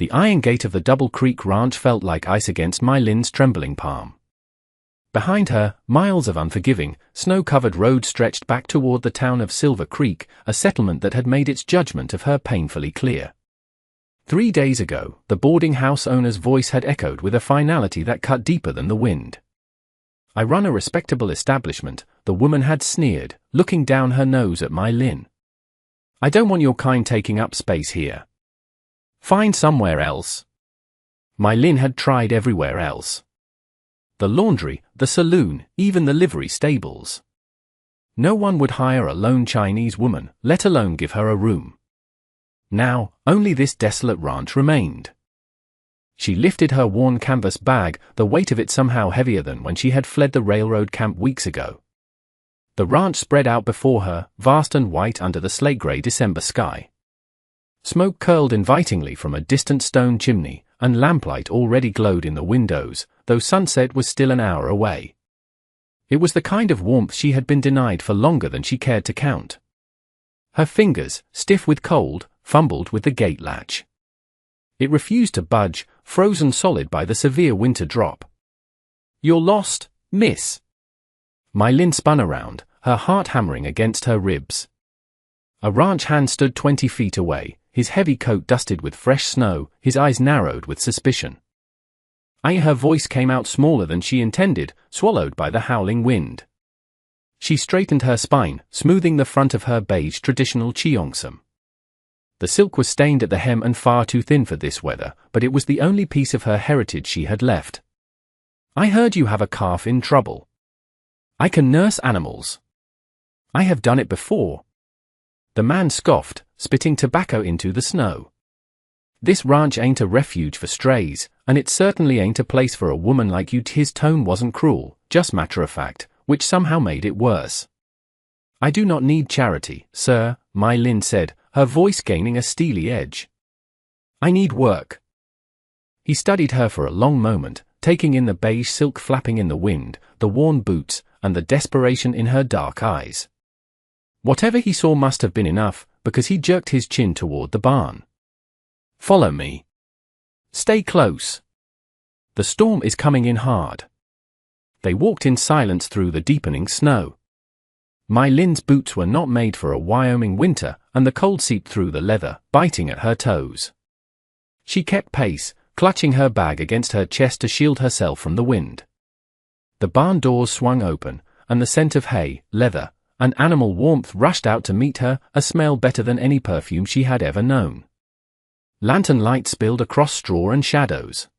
The iron gate of the Double Creek Ranch felt like ice against My Lin's trembling palm. Behind her, miles of unforgiving, snow-covered road stretched back toward the town of Silver Creek, a settlement that had made its judgment of her painfully clear. 3 days ago, the boarding house owner's voice had echoed with a finality that cut deeper than the wind. "I run a respectable establishment," the woman had sneered, looking down her nose at My Lin. "I don't want your kind taking up space here. Find somewhere else." My Lin had tried everywhere else. The laundry, the saloon, even the livery stables. No one would hire a lone Chinese woman, let alone give her a room. Now, only this desolate ranch remained. She lifted her worn canvas bag, the weight of it somehow heavier than when she had fled the railroad camp weeks ago. The ranch spread out before her, vast and white under the slate-gray December sky. Smoke curled invitingly from a distant stone chimney, and lamplight already glowed in the windows, though sunset was still an hour away. It was the kind of warmth she had been denied for longer than she cared to count. Her fingers, stiff with cold, fumbled with the gate latch. It refused to budge, frozen solid by the severe winter drop. "You're lost, miss." My Lin spun around, her heart hammering against her ribs. A ranch hand stood 20 feet away, his heavy coat dusted with fresh snow, his eyes narrowed with suspicion. Her voice came out smaller than she intended, swallowed by the howling wind. She straightened her spine, smoothing the front of her beige traditional cheongsam. The silk was stained at the hem and far too thin for this weather, but it was the only piece of her heritage she had left. "I heard you have a calf in trouble. I can nurse animals. I have done it before." The man scoffed, spitting tobacco into the snow. "This ranch ain't a refuge for strays, and it certainly ain't a place for a woman like you." His tone wasn't cruel, just matter-of-fact, which somehow made it worse. "I do not need charity, sir," My Lin said, her voice gaining a steely edge. "I need work." He studied her for a long moment, taking in the beige silk flapping in the wind, the worn boots, and the desperation in her dark eyes. Whatever he saw must have been enough, because he jerked his chin toward the barn. "Follow me. Stay close. The storm is coming in hard." They walked in silence through the deepening snow. My Lin's boots were not made for a Wyoming winter, and the cold seeped through the leather, biting at her toes. She kept pace, clutching her bag against her chest to shield herself from the wind. The barn doors swung open, and the scent of hay, leather, and animal warmth rushed out to meet her, a smell better than any perfume she had ever known. Lantern light spilled across straw and shadows.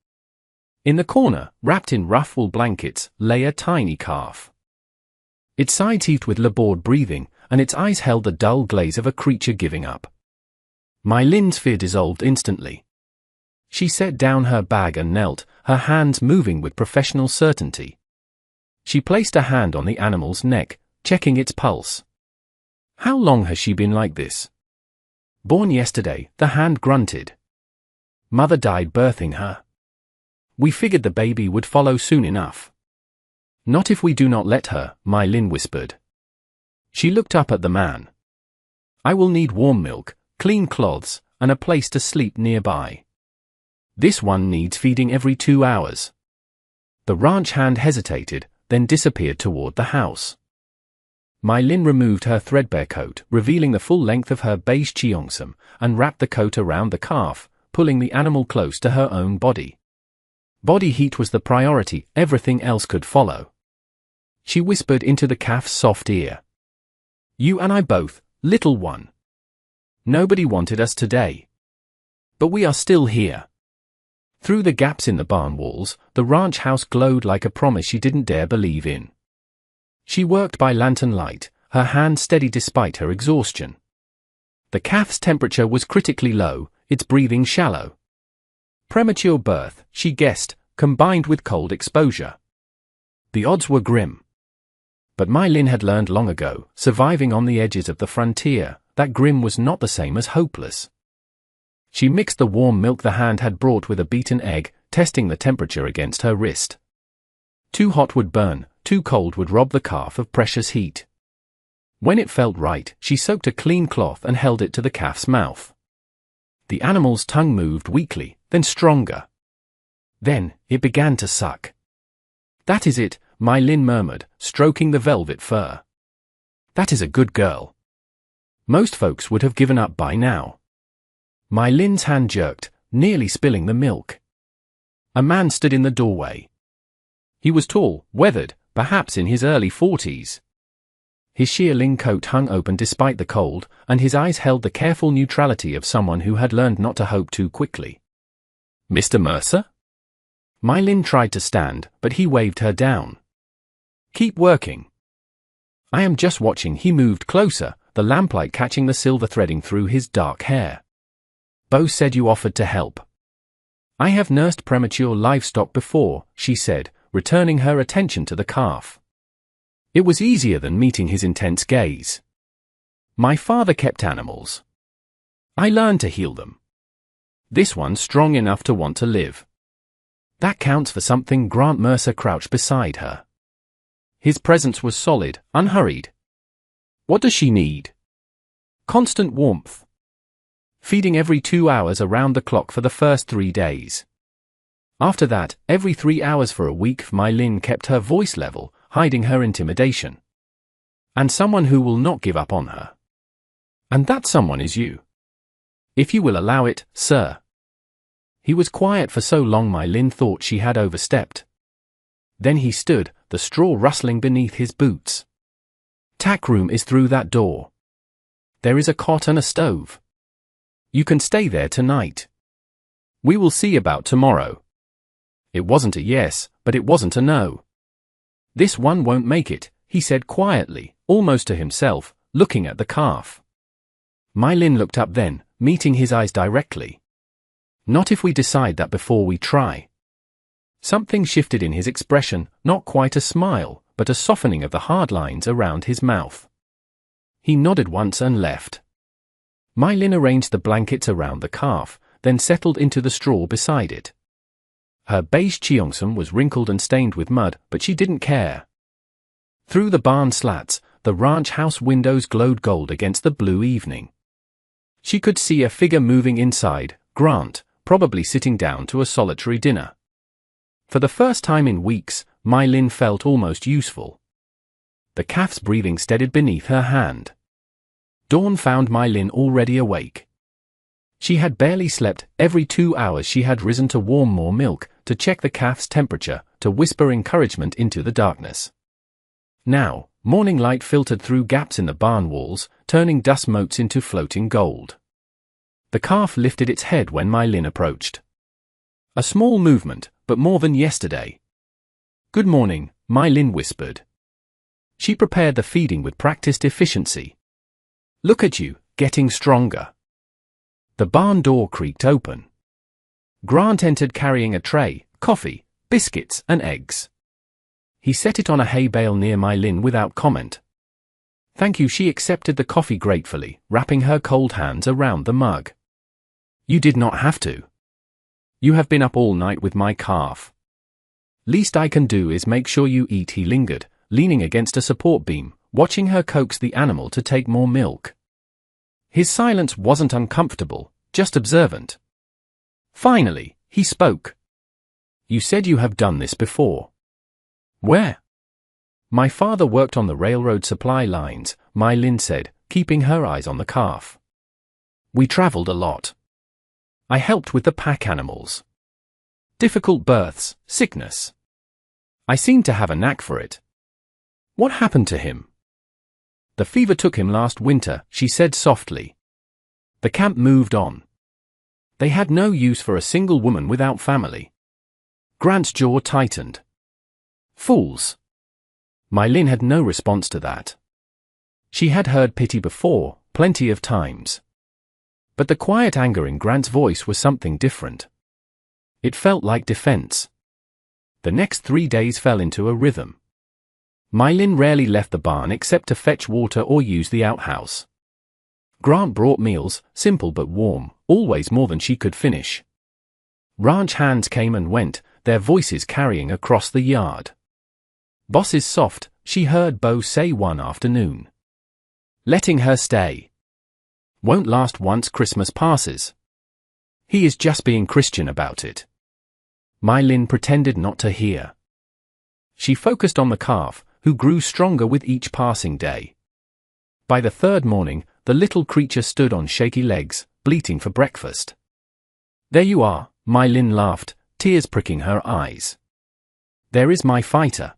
In the corner, wrapped in rough wool blankets, lay a tiny calf. Its sides heaved with labored breathing, and its eyes held the dull glaze of a creature giving up. My Lin's fear dissolved instantly. She set down her bag and knelt, her hands moving with professional certainty. She placed a hand on the animal's neck, checking its pulse. "How long has she been like this?" "Born yesterday," the hand grunted. "Mother died birthing her. We figured the baby would follow soon enough." "Not if we do not let her," My Lin whispered. She looked up at the man. "I will need warm milk, clean cloths, and a place to sleep nearby. This one needs feeding every 2 hours." The ranch hand hesitated, then disappeared toward the house. My Lin removed her threadbare coat, revealing the full length of her beige cheongsam, and wrapped the coat around the calf, pulling the animal close to her own body. Body heat was the priority, everything else could follow. She whispered into the calf's soft ear. "You and I both, little one. Nobody wanted us today. But we are still here." Through the gaps in the barn walls, the ranch house glowed like a promise she didn't dare believe in. She worked by lantern light, her hand steady despite her exhaustion. The calf's temperature was critically low, its breathing shallow. Premature birth, she guessed, combined with cold exposure. The odds were grim. But My Lin had learned long ago, surviving on the edges of the frontier, that grim was not the same as hopeless. She mixed the warm milk the hand had brought with a beaten egg, testing the temperature against her wrist. Too hot would burn, too cold would rob the calf of precious heat. When it felt right, she soaked a clean cloth and held it to the calf's mouth. The animal's tongue moved weakly, then stronger. Then, it began to suck. "That is it," My Lin murmured, stroking the velvet fur. "That is a good girl." Most folks would have given up by now. My Lin's hand jerked, nearly spilling the milk. A man stood in the doorway. He was tall, weathered, perhaps in his early 40s. His shearling coat hung open despite the cold, and his eyes held the careful neutrality of someone who had learned not to hope too quickly. "Mr. Mercer?" My Lin tried to stand, but he waved her down. "Keep working." "I am just watching." He moved closer, the lamplight catching the silver threading through his dark hair. "Bo said you offered to help." "I have nursed premature livestock before," she said, returning her attention to the calf. It was easier than meeting his intense gaze. "My father kept animals. I learned to heal them. This one's strong enough to want to live." "That counts for something." Grant Mercer crouched beside her. His presence was solid, unhurried. "What does she need?" "Constant warmth. Feeding every 2 hours around the clock for the first 3 days. After that, every 3 hours for a week." My Lin kept her voice level, hiding her intimidation. "And someone who will not give up on her. And that someone is you. If you will allow it, sir." He was quiet for so long My Lin thought she had overstepped. Then he stood, the straw rustling beneath his boots. "Tack room is through that door. There is a cot and a stove. You can stay there tonight. We will see about tomorrow." It wasn't a yes, but it wasn't a no. "This one won't make it," he said quietly, almost to himself, looking at the calf. My Lin looked up then, meeting his eyes directly. "Not if we decide that before we try." Something shifted in his expression, not quite a smile, but a softening of the hard lines around his mouth. He nodded once and left. My Lin arranged the blankets around the calf, then settled into the straw beside it. Her beige cheongsam was wrinkled and stained with mud, but she didn't care. Through the barn slats, the ranch house windows glowed gold against the blue evening. She could see a figure moving inside, Grant, probably sitting down to a solitary dinner. For the first time in weeks, My Lin felt almost useful. The calf's breathing steadied beneath her hand. Dawn found My Lin already awake. She had barely slept. Every 2 hours she had risen to warm more milk, to check the calf's temperature, to whisper encouragement into the darkness. Now, morning light filtered through gaps in the barn walls, turning dust motes into floating gold. The calf lifted its head when My Lin approached. A small movement, but more than yesterday. "Good morning," My Lin whispered. She prepared the feeding with practiced efficiency. "Look at you, getting stronger." The barn door creaked open. Grant entered carrying a tray, coffee, biscuits, and eggs. He set it on a hay bale near My Lin without comment. "Thank you." She accepted the coffee gratefully, wrapping her cold hands around the mug. "You did not have to. You have been up all night with my calf. Least I can do is make sure you eat." He lingered, leaning against a support beam, watching her coax the animal to take more milk. His silence wasn't uncomfortable, just observant. Finally, he spoke. "You said you have done this before." "Where?" "My father worked on the railroad supply lines," My Lin said, keeping her eyes on the calf. "We traveled a lot. I helped with the pack animals. Difficult births, sickness. I seemed to have a knack for it." "What happened to him?" "The fever took him last winter," she said softly. The camp moved on. They had no use for a single woman without family. Grant's jaw tightened. "Fools." My Lin had no response to that. She had heard pity before, plenty of times. But the quiet anger in Grant's voice was something different. It felt like defense. The next 3 days fell into a rhythm. My Lin rarely left the barn except to fetch water or use the outhouse. Grant brought meals, simple but warm, always more than she could finish. Ranch hands came and went, their voices carrying across the yard. "Boss is soft," she heard Bo say one afternoon. "Letting her stay won't last once Christmas passes." He is just being Christian about it. My Lin pretended not to hear. She focused on the calf, who grew stronger with each passing day. By the third morning, the little creature stood on shaky legs, bleating for breakfast. There you are, My Lin laughed, tears pricking her eyes. There is my fighter.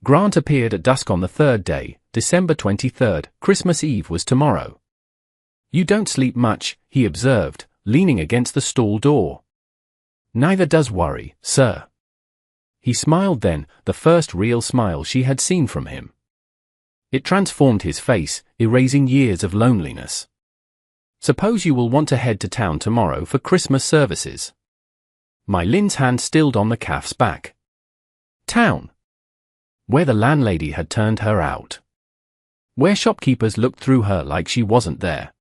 Grant appeared at dusk on the third day, December 23rd, Christmas Eve was tomorrow. You don't sleep much, he observed, leaning against the stall door. Neither does Worry, sir. He smiled then, the first real smile she had seen from him. It transformed his face, erasing years of loneliness. Suppose you will want to head to town tomorrow for Christmas services. My Lin's hand stilled on the calf's back. Town. Where the landlady had turned her out. Where shopkeepers looked through her like she wasn't there.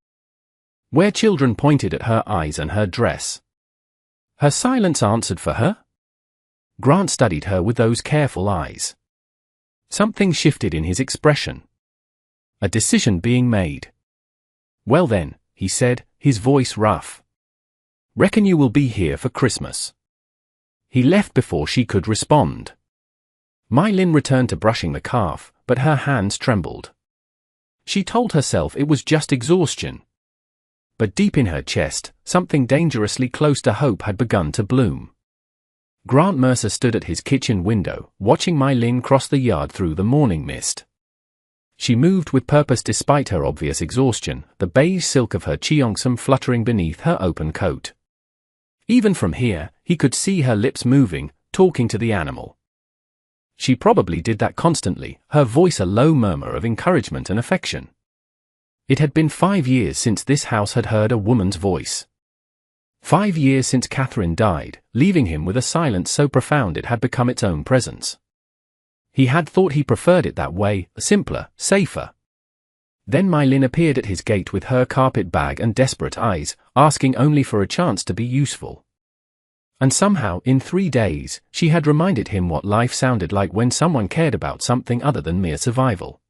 Where children pointed at her eyes and her dress. Her silence answered for her? Grant studied her with those careful eyes. Something shifted in his expression. A decision being made. Well then, he said, his voice rough. Reckon you will be here for Christmas. He left before she could respond. My Lin returned to brushing the calf, but her hands trembled. She told herself it was just exhaustion. But deep in her chest, something dangerously close to hope had begun to bloom. Grant Mercer stood at his kitchen window, watching My Lin cross the yard through the morning mist. She moved with purpose despite her obvious exhaustion, the beige silk of her cheongsam fluttering beneath her open coat. Even from here, he could see her lips moving, talking to the animal. She probably did that constantly, her voice a low murmur of encouragement and affection. It had been 5 years since this house had heard a woman's voice. 5 years since Catherine died, leaving him with a silence so profound it had become its own presence. He had thought he preferred it that way, simpler, safer. Then My Lin appeared at his gate with her carpet bag and desperate eyes, asking only for a chance to be useful. And somehow, in 3 days, she had reminded him what life sounded like when someone cared about something other than mere survival.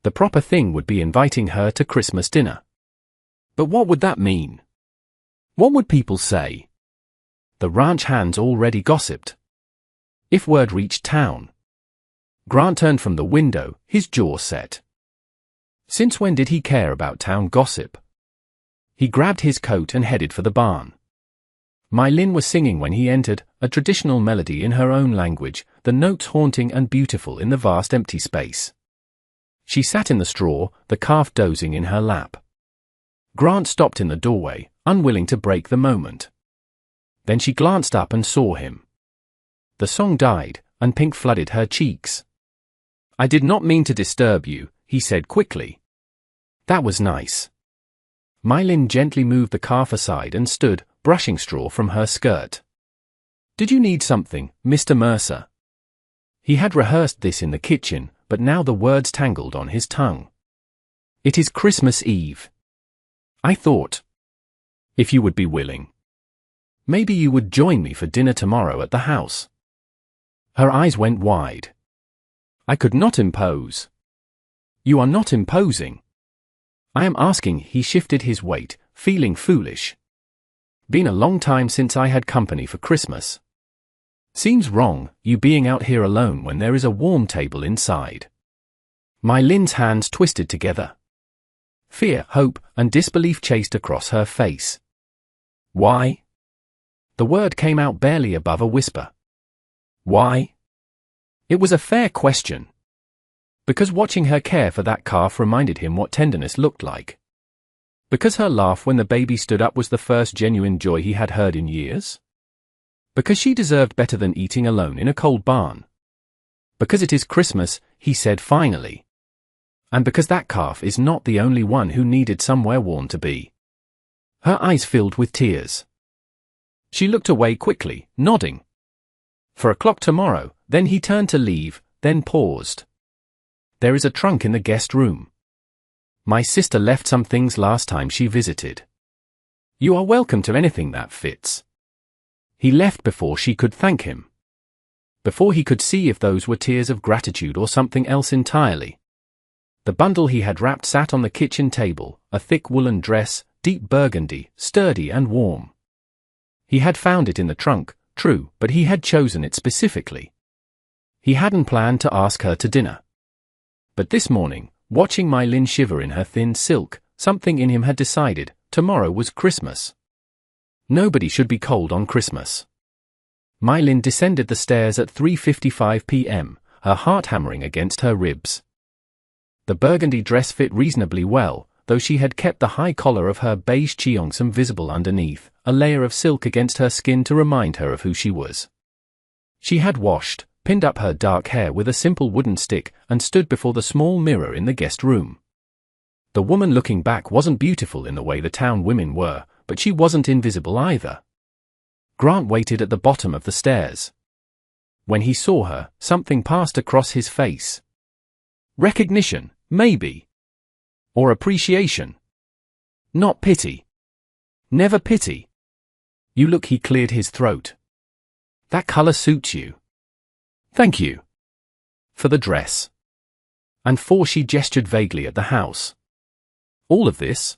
The proper thing would be inviting her to Christmas dinner. But what would that mean? What would people say? The ranch hands already gossiped. If word reached town. Grant turned from the window, his jaw set. Since when did he care about town gossip? He grabbed his coat and headed for the barn. My Lin was singing when he entered, a traditional melody in her own language, the notes haunting and beautiful in the vast empty space. She sat in the straw, the calf dozing in her lap. Grant stopped in the doorway, unwilling to break the moment. Then she glanced up and saw him. The song died, and pink flooded her cheeks. I did not mean to disturb you, he said quickly. That was nice. My Lin gently moved the calf aside and stood, brushing straw from her skirt. Did you need something, Mr. Mercer? He had rehearsed this in the kitchen, but now the words tangled on his tongue. It is Christmas Eve. I thought. If you would be willing. Maybe you would join me for dinner tomorrow at the house. Her eyes went wide. I could not impose. You are not imposing. I am asking. He shifted his weight, feeling foolish. Been a long time since I had company for Christmas. Seems wrong, you being out here alone when there is a warm table inside. My Lin's hands twisted together. Fear, hope, and disbelief chased across her face. Why? The word came out barely above a whisper. Why? It was a fair question. Because watching her care for that calf reminded him what tenderness looked like. Because her laugh when the baby stood up was the first genuine joy he had heard in years? Because she deserved better than eating alone in a cold barn? Because it is Christmas, he said finally. And because that calf is not the only one who needed somewhere warm to be. Her eyes filled with tears. She looked away quickly, nodding. 4 o'clock tomorrow, then he turned to leave, then paused. There is a trunk in the guest room. My sister left some things last time she visited. You are welcome to anything that fits. He left before she could thank him. Before he could see if those were tears of gratitude or something else entirely. The bundle he had wrapped sat on the kitchen table, a thick woolen dress, deep burgundy, sturdy and warm. He had found it in the trunk, true, but he had chosen it specifically. He hadn't planned to ask her to dinner. But this morning, watching My Lin shiver in her thin silk, something in him had decided tomorrow was Christmas. Nobody should be cold on Christmas. My Lin descended the stairs at 3:55 p.m., her heart hammering against her ribs. The burgundy dress fit reasonably well, though she had kept the high collar of her beige cheongsam visible underneath, a layer of silk against her skin to remind her of who she was. She had washed, pinned up her dark hair with a simple wooden stick, and stood before the small mirror in the guest room. The woman looking back wasn't beautiful in the way the town women were, but she wasn't invisible either. Grant waited at the bottom of the stairs. When he saw her, something passed across his face. Recognition, maybe. Or appreciation. Not pity. Never pity. You look, he cleared his throat. That color suits you. Thank you. For the dress. And for, she gestured vaguely at the house. All of this?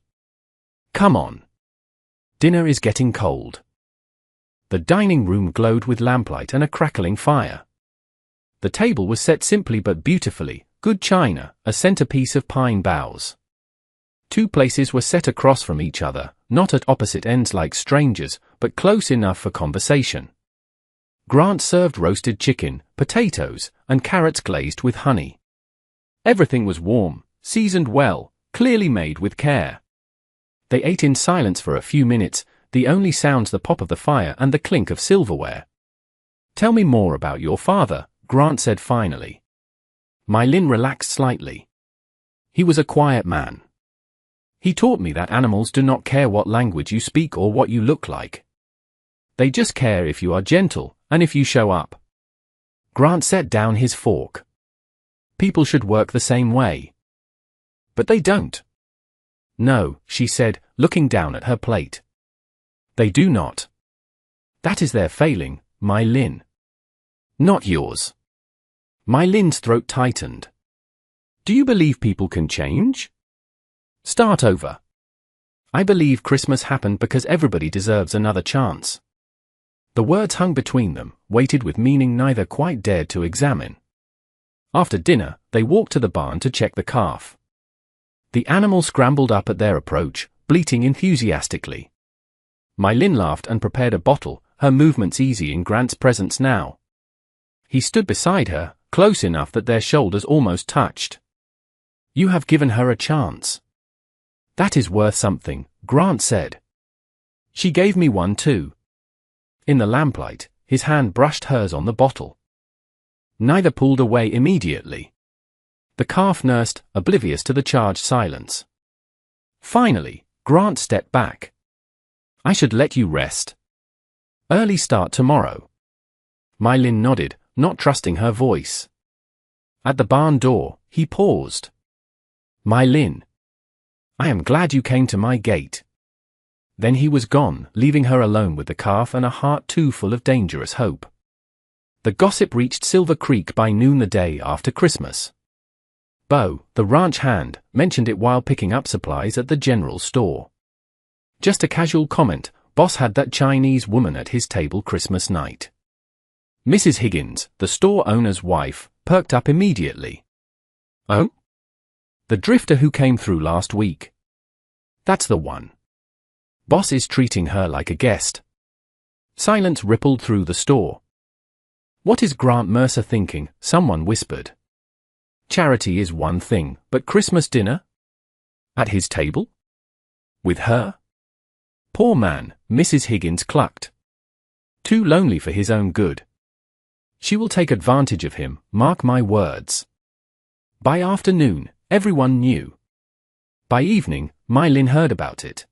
Come on. Dinner is getting cold. The dining room glowed with lamplight and a crackling fire. The table was set simply but beautifully, good china, a centerpiece of pine boughs. 2 places were set across from each other, not at opposite ends like strangers, but close enough for conversation. Grant served roasted chicken, potatoes, and carrots glazed with honey. Everything was warm, seasoned well, clearly made with care. They ate in silence for a few minutes, the only sounds the pop of the fire and the clink of silverware. Tell me more about your father, Grant said finally. My Lin relaxed slightly. He was a quiet man. He taught me that animals do not care what language you speak or what you look like. They just care if you are gentle, and if you show up. Grant set down his fork. People should work the same way. But they don't. No, she said, looking down at her plate. They do not. That is their failing, My Lin. Not yours. My Lin's throat tightened. Do you believe people can change? Start over. I believe Christmas happened because everybody deserves another chance. The words hung between them, weighted with meaning neither quite dared to examine. After dinner, they walked to the barn to check the calf. The animal scrambled up at their approach, bleating enthusiastically. My Lin laughed and prepared a bottle, her movements easy in Grant's presence now. He stood beside her, close enough that their shoulders almost touched. You have given her a chance. That is worth something, Grant said. She gave me one too. In the lamplight, his hand brushed hers on the bottle. Neither pulled away immediately. The calf nursed, oblivious to the charged silence. Finally, Grant stepped back. I should let you rest. Early start tomorrow. My Lin nodded, not trusting her voice. At the barn door, he paused. My Lin. I am glad you came to my gate. Then he was gone, leaving her alone with the calf and a heart too full of dangerous hope. The gossip reached Silver Creek by noon the day after Christmas. Bo, the ranch hand, mentioned it while picking up supplies at the general store. Just a casual comment, Boss had that Chinese woman at his table Christmas night. Mrs. Higgins, the store owner's wife, perked up immediately. Oh? The drifter who came through last week. That's the one. Boss is treating her like a guest. Silence rippled through the store. What is Grant Mercer thinking? Someone whispered. Charity is one thing, but Christmas dinner? At his table? With her? Poor man, Mrs. Higgins clucked. Too lonely for his own good. She will take advantage of him, mark my words. By afternoon, everyone knew. By evening, My Lin heard about it.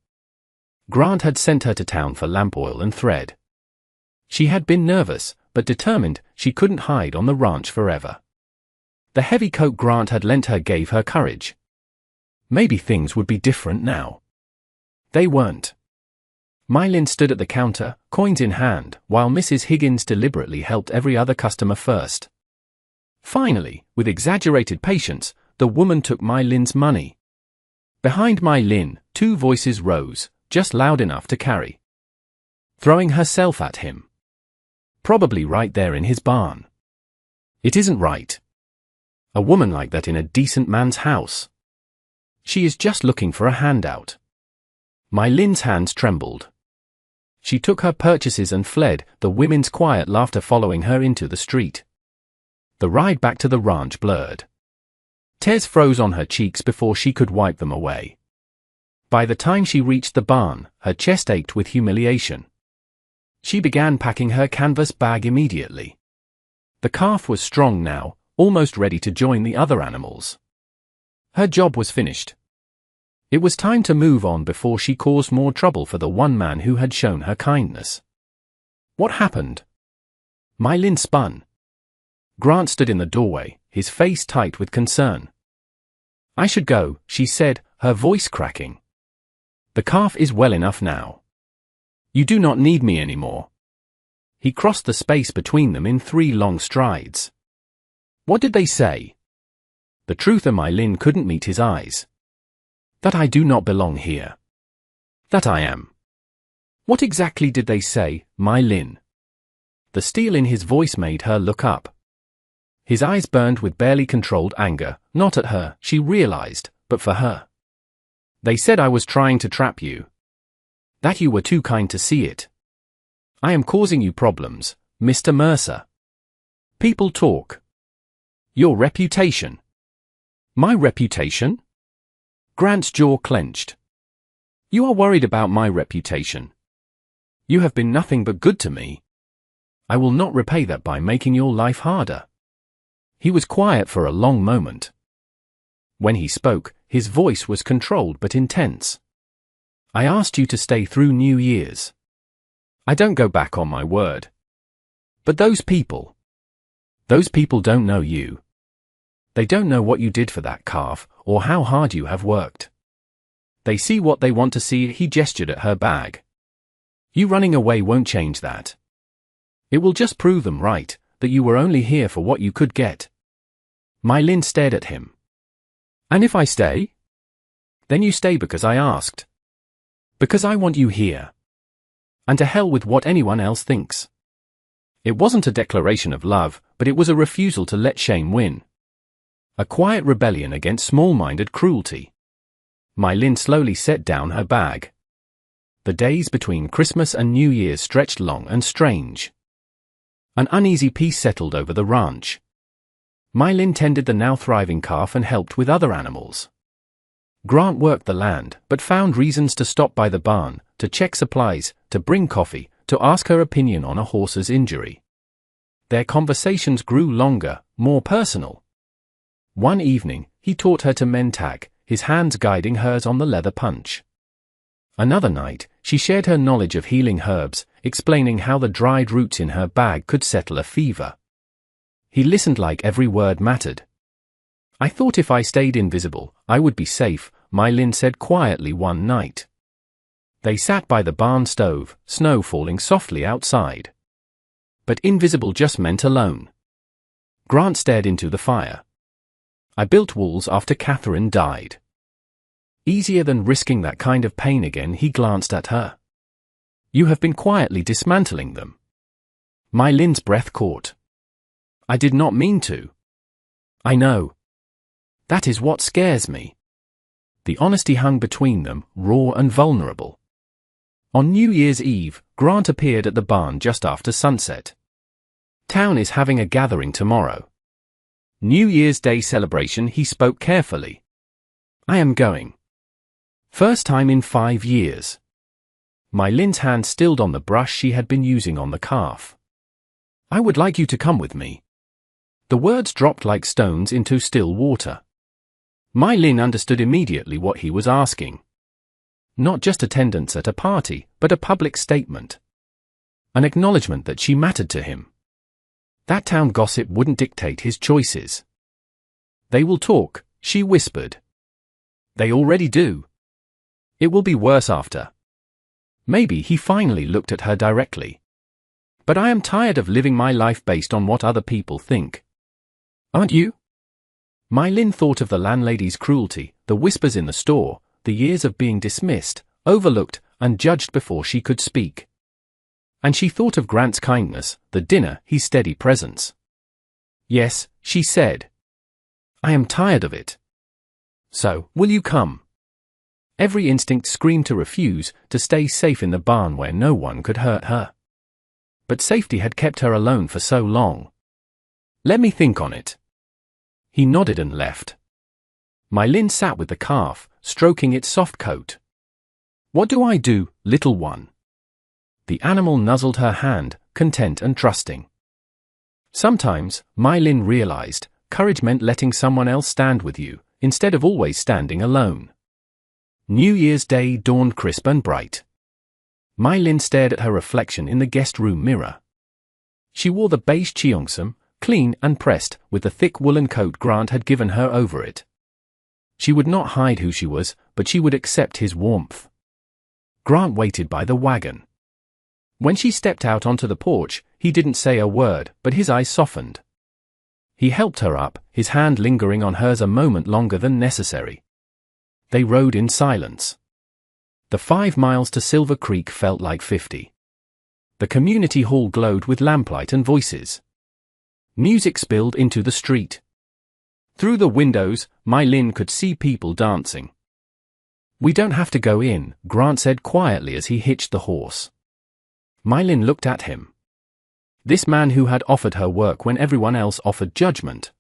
Grant had sent her to town for lamp oil and thread. She had been nervous, but determined she couldn't hide on the ranch forever. The heavy coat Grant had lent her gave her courage. Maybe things would be different now. They weren't. My Lin stood at the counter, coins in hand, while Mrs. Higgins deliberately helped every other customer first. Finally, with exaggerated patience, the woman took My Lin's money. Behind My Lin, 2 voices rose, just loud enough to carry. throwing herself at him. Probably right there in his barn. It isn't right. A woman like that in a decent man's house. She is just looking for a handout. My Lin's hands trembled. She took her purchases and fled, the women's quiet laughter following her into the street. The ride back to the ranch blurred. Tears froze on her cheeks before she could wipe them away. By the time she reached the barn, her chest ached with humiliation. She began packing her canvas bag immediately. The calf was strong now, almost ready to join the other animals. Her job was finished. It was time to move on before she caused more trouble for the one man who had shown her kindness. What happened? My Lin spun. Grant stood in the doorway, his face tight with concern. I should go, she said, her voice cracking. The calf is well enough now. You do not need me anymore. He crossed the space between them in 3 long strides. What did they say? The truth of My Lin couldn't meet his eyes. That I do not belong here. That I am. What exactly did they say, My Lin? The steel in his voice made her look up. His eyes burned with barely controlled anger, not at her, she realized, but for her. They said I was trying to trap you. That you were too kind to see it. I am causing you problems, Mr. Mercer. People talk. Your reputation. My reputation? Grant's jaw clenched. You are worried about my reputation. You have been nothing but good to me. I will not repay that by making your life harder. He was quiet for a long moment. When he spoke, his voice was controlled but intense. I asked you to stay through New Year's. I don't go back on my word. But those people don't know you. They don't know what you did for that calf, or how hard you have worked. They see what they want to see. He gestured at her bag. You running away won't change that. It will just prove them right, that you were only here for what you could get. My Lin stared at him. And if I stay? Then you stay because I asked. Because I want you here. And to hell with what anyone else thinks. It wasn't a declaration of love, but it was a refusal to let shame win. A quiet rebellion against small-minded cruelty. My Lin slowly set down her bag. The days between Christmas and New Year's stretched long and strange. An uneasy peace settled over the ranch. My Lin tended the now thriving calf and helped with other animals. Grant worked the land, but found reasons to stop by the barn, to check supplies, to bring coffee, to ask her opinion on a horse's injury. Their conversations grew longer, more personal. One evening, he taught her to mend tack, his hands guiding hers on the leather punch. Another night, she shared her knowledge of healing herbs, explaining how the dried roots in her bag could settle a fever. He listened like every word mattered. I thought if I stayed invisible, I would be safe, My Lin said quietly one night. They sat by the barn stove, snow falling softly outside. But invisible just meant alone. Grant stared into the fire. I built walls after Catherine died. Easier than risking that kind of pain again. He glanced at her. You have been quietly dismantling them. My Lin's breath caught. I did not mean to. I know. That is what scares me. The honesty hung between them, raw and vulnerable. On New Year's Eve, Grant appeared at the barn just after sunset. Town is having a gathering tomorrow. New Year's Day celebration. He spoke carefully. I am going. First time in 5 years. My Lin's hand stilled on the brush she had been using on the calf. I would like you to come with me. The words dropped like stones into still water. My Lin understood immediately what he was asking. Not just attendance at a party, but a public statement. An acknowledgement that she mattered to him. That town gossip wouldn't dictate his choices. They will talk, she whispered. They already do. It will be worse after. Maybe he finally looked at her directly. But I am tired of living my life based on what other people think. Aren't you? My Lin thought of the landlady's cruelty, the whispers in the store, the years of being dismissed, overlooked, and judged before she could speak. And she thought of Grant's kindness, the dinner, his steady presence. "Yes," she said. "I am tired of it. So, will you come?" Every instinct screamed to refuse, to stay safe in the barn where no one could hurt her. But safety had kept her alone for so long. "Let me think on it." He nodded and left. My Lin sat with the calf, stroking its soft coat. "What do I do, little one?" The animal nuzzled her hand, content and trusting. Sometimes, My Lin realized, courage meant letting someone else stand with you, instead of always standing alone. New Year's Day dawned crisp and bright. My Lin stared at her reflection in the guest room mirror. She wore the beige cheongsam, clean and pressed, with the thick woolen coat Grant had given her over it. She would not hide who she was, but she would accept his warmth. Grant waited by the wagon. When she stepped out onto the porch, he didn't say a word, but his eyes softened. He helped her up, his hand lingering on hers a moment longer than necessary. They rode in silence. The 5 miles to Silver Creek felt like 50. The community hall glowed with lamplight and voices. Music spilled into the street. Through the windows, My Lin could see people dancing. "We don't have to go in," Grant said quietly as he hitched the horse. My Lin looked at him. This man who had offered her work when everyone else offered judgment.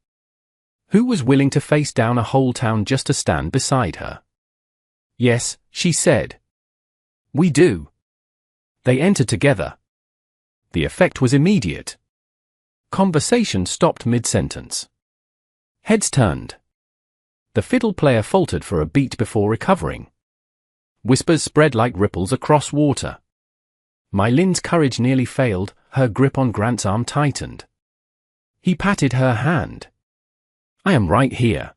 Who was willing to face down a whole town just to stand beside her? "Yes," she said. "We do." They entered together. The effect was immediate. Conversation stopped mid-sentence. Heads turned. The fiddle player faltered for a beat before recovering. Whispers spread like ripples across water. My Lin's courage nearly failed, her grip on Grant's arm tightened. He patted her hand. "I am right here."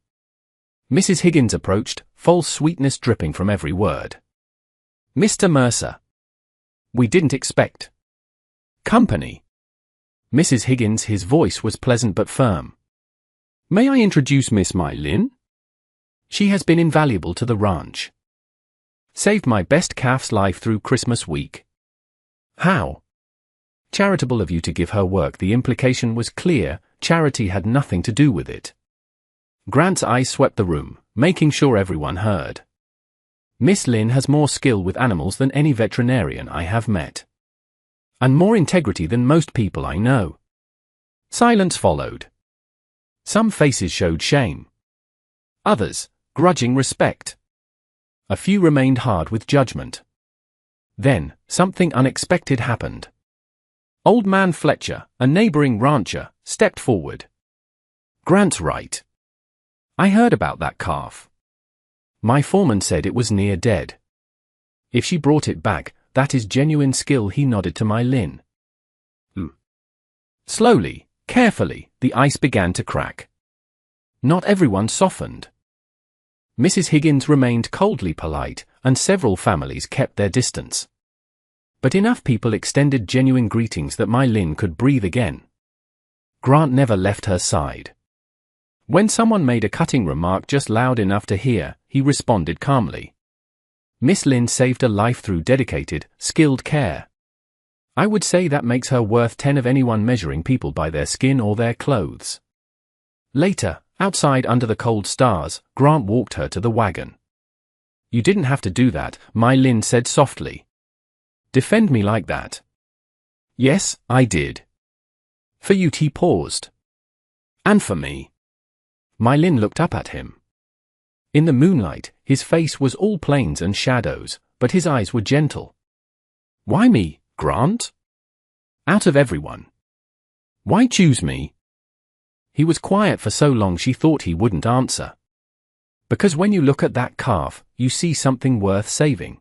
Mrs. Higgins approached, false sweetness dripping from every word. "Mr. Mercer. We didn't expect company." Mrs. Higgins, his voice was pleasant but firm. "May I introduce Miss My Lin? She has been invaluable to the ranch. Saved my best calf's life through Christmas week." "How?" "Charitable of you to give her work." The implication was clear, charity had nothing to do with it. Grant's eyes swept the room, making sure everyone heard. "Miss Lin has more skill with animals than any veterinarian I have met. And more integrity than most people I know." Silence followed. Some faces showed shame. Others, grudging respect. A few remained hard with judgment. Then, something unexpected happened. Old Man Fletcher, a neighboring rancher, stepped forward. "Grant's right. I heard about that calf. My foreman said it was near dead. If she brought it back, that is genuine skill." He nodded to My Lin. Slowly, carefully, the ice began to crack. Not everyone softened. Mrs. Higgins remained coldly polite, and several families kept their distance. But enough people extended genuine greetings that My Lin could breathe again. Grant never left her side. When someone made a cutting remark just loud enough to hear, he responded calmly. Miss Lin saved a life through dedicated, skilled care. I would say that makes her worth 10 of anyone measuring people by their skin or their clothes. Later, outside under the cold stars, Grant walked her to the wagon. "You didn't have to do that," My Lin said softly. "Defend me like that." "Yes, I did." "For you." He paused. "And for me." My Lin looked up at him. In the moonlight, his face was all plains and shadows, but his eyes were gentle. "Why me, Grant? Out of everyone. Why choose me?" He was quiet for so long she thought he wouldn't answer. "Because when you look at that calf, you see something worth saving.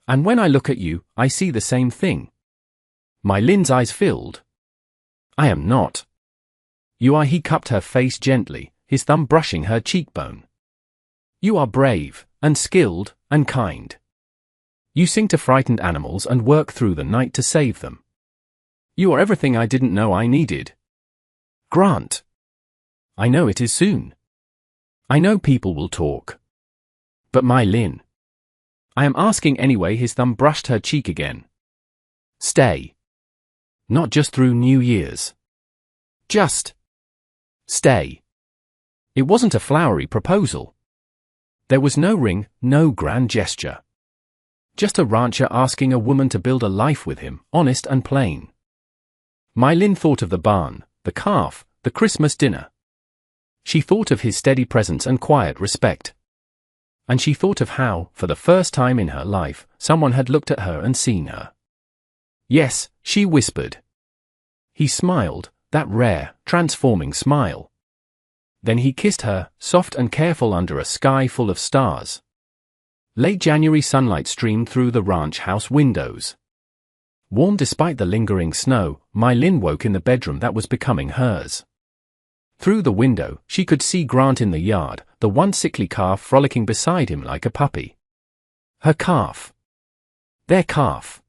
And when I look at you, I see the same thing." My Lin's eyes filled. "I am not." "You are." He cupped her face gently, his thumb brushing her cheekbone. "You are brave, and skilled, and kind. You sing to frightened animals and work through the night to save them. You are everything I didn't know I needed." "Grant. I know it is soon. I know people will talk. But My Lin. I am asking anyway." His thumb brushed her cheek again. Stay. Not just through New Year's. Just stay. It wasn't a flowery proposal. There was no ring, no grand gesture. Just a rancher asking a woman to build a life with him, honest and plain. My Lin thought of the barn, the calf, the Christmas dinner. She thought of his steady presence and quiet respect. And she thought of how, for the first time in her life, someone had looked at her and seen her. Yes, she whispered. He smiled, that rare, transforming smile. Then he kissed her, soft and careful under a sky full of stars. Late January sunlight streamed through the ranch house windows. Warm despite the lingering snow, My Lin woke in the bedroom that was becoming hers. Through the window, she could see Grant in the yard, the once sickly calf frolicking beside him like a puppy. Her calf. Their calf.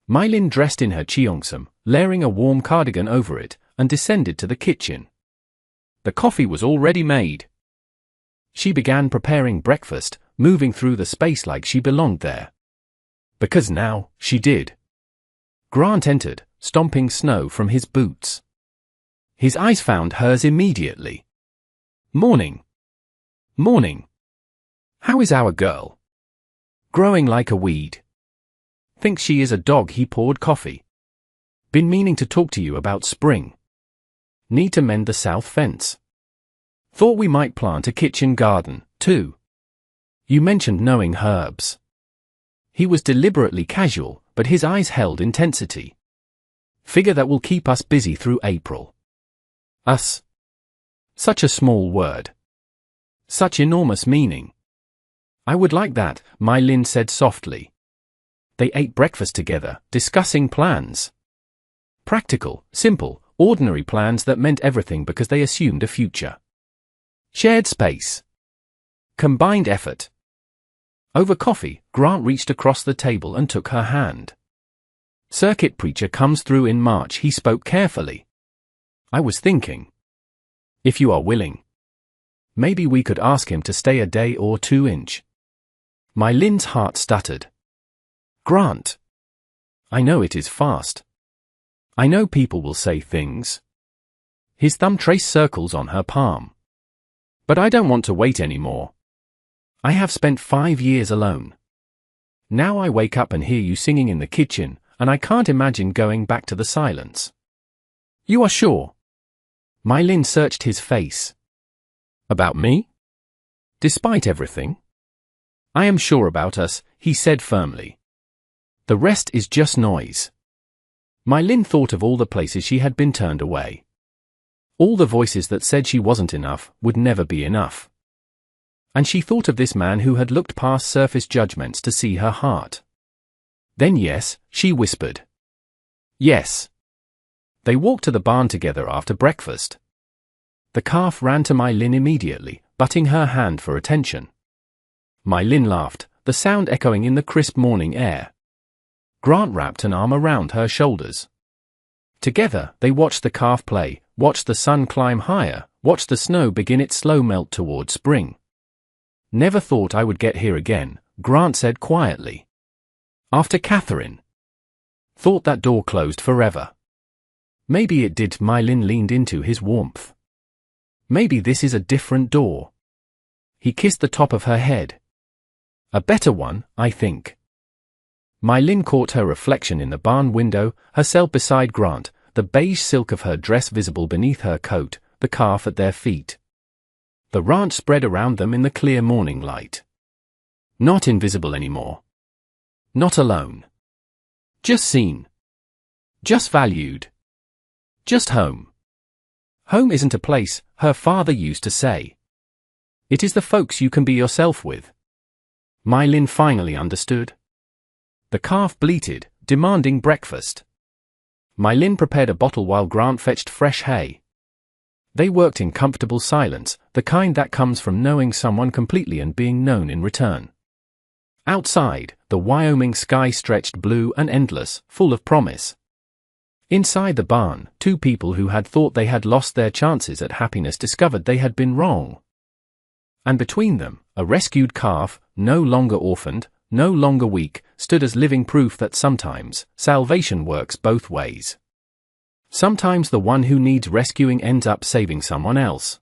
My Lin dressed in her cheongsam, layering a warm cardigan over it, and descended to the kitchen. The coffee was already made. She began preparing breakfast, moving through the space like she belonged there. Because now, she did. Grant entered, stomping snow from his boots. His eyes found hers immediately. Morning. Morning. How is our girl? Growing like a weed. Thinks she is a dog. He poured coffee. Been meaning to talk to you about spring. Need to mend the south fence. Thought we might plant a kitchen garden, too. You mentioned knowing herbs. He was deliberately casual, but his eyes held intensity. Figure that will keep us busy through April. Us. Such a small word. Such enormous meaning. I would like that, My Lin said softly. They ate breakfast together, discussing plans. Practical, simple, ordinary plans that meant everything because they assumed a future. Shared space. Combined effort. Over coffee, Grant reached across the table and took her hand. Circuit preacher comes through in March, he spoke carefully. I was thinking. If you are willing. Maybe we could ask him to stay a day or two. My Lin's heart stuttered. Grant. I know it is fast. I know people will say things. His thumb traced circles on her palm. But I don't want to wait anymore. I have spent 5 years alone. Now I wake up and hear you singing in the kitchen, and I can't imagine going back to the silence. You are sure? My Lin searched his face. About me? Despite everything? I am sure about us, he said firmly. The rest is just noise. My Lin thought of all the places she had been turned away. All the voices that said she wasn't enough, would never be enough. And she thought of this man who had looked past surface judgments to see her heart. Then yes, she whispered. Yes. They walked to the barn together after breakfast. The calf ran to My Lin immediately, butting her hand for attention. My Lin laughed, the sound echoing in the crisp morning air. Grant wrapped an arm around her shoulders. Together, they watched the calf play, watched the sun climb higher, watched the snow begin its slow melt toward spring. Never thought I would get here again, Grant said quietly. After Catherine. Thought that door closed forever. Maybe it did. My Lin leaned into his warmth. Maybe this is a different door. He kissed the top of her head. A better one, I think. My Lin caught her reflection in the barn window, herself beside Grant, the beige silk of her dress visible beneath her coat, the calf at their feet. The ranch spread around them in the clear morning light. Not invisible anymore. Not alone. Just seen. Just valued. Just home. Home isn't a place, her father used to say. It is the folks you can be yourself with. My Lin finally understood. The calf bleated, demanding breakfast. My Lin prepared a bottle while Grant fetched fresh hay. They worked in comfortable silence, the kind that comes from knowing someone completely and being known in return. Outside, the Wyoming sky stretched blue and endless, full of promise. Inside the barn, two people who had thought they had lost their chances at happiness discovered they had been wrong. And between them, a rescued calf, no longer orphaned, no longer weak, stood as living proof that sometimes salvation works both ways. Sometimes the one who needs rescuing ends up saving someone else.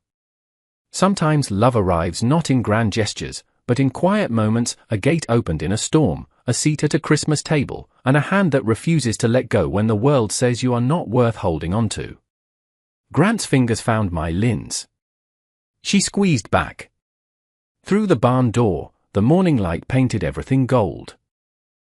Sometimes love arrives not in grand gestures, but in quiet moments, a gate opened in a storm, a seat at a Christmas table, and a hand that refuses to let go when the world says you are not worth holding on to. Grant's fingers found Mai Lin's. She squeezed back. Through the barn door, the morning light painted everything gold.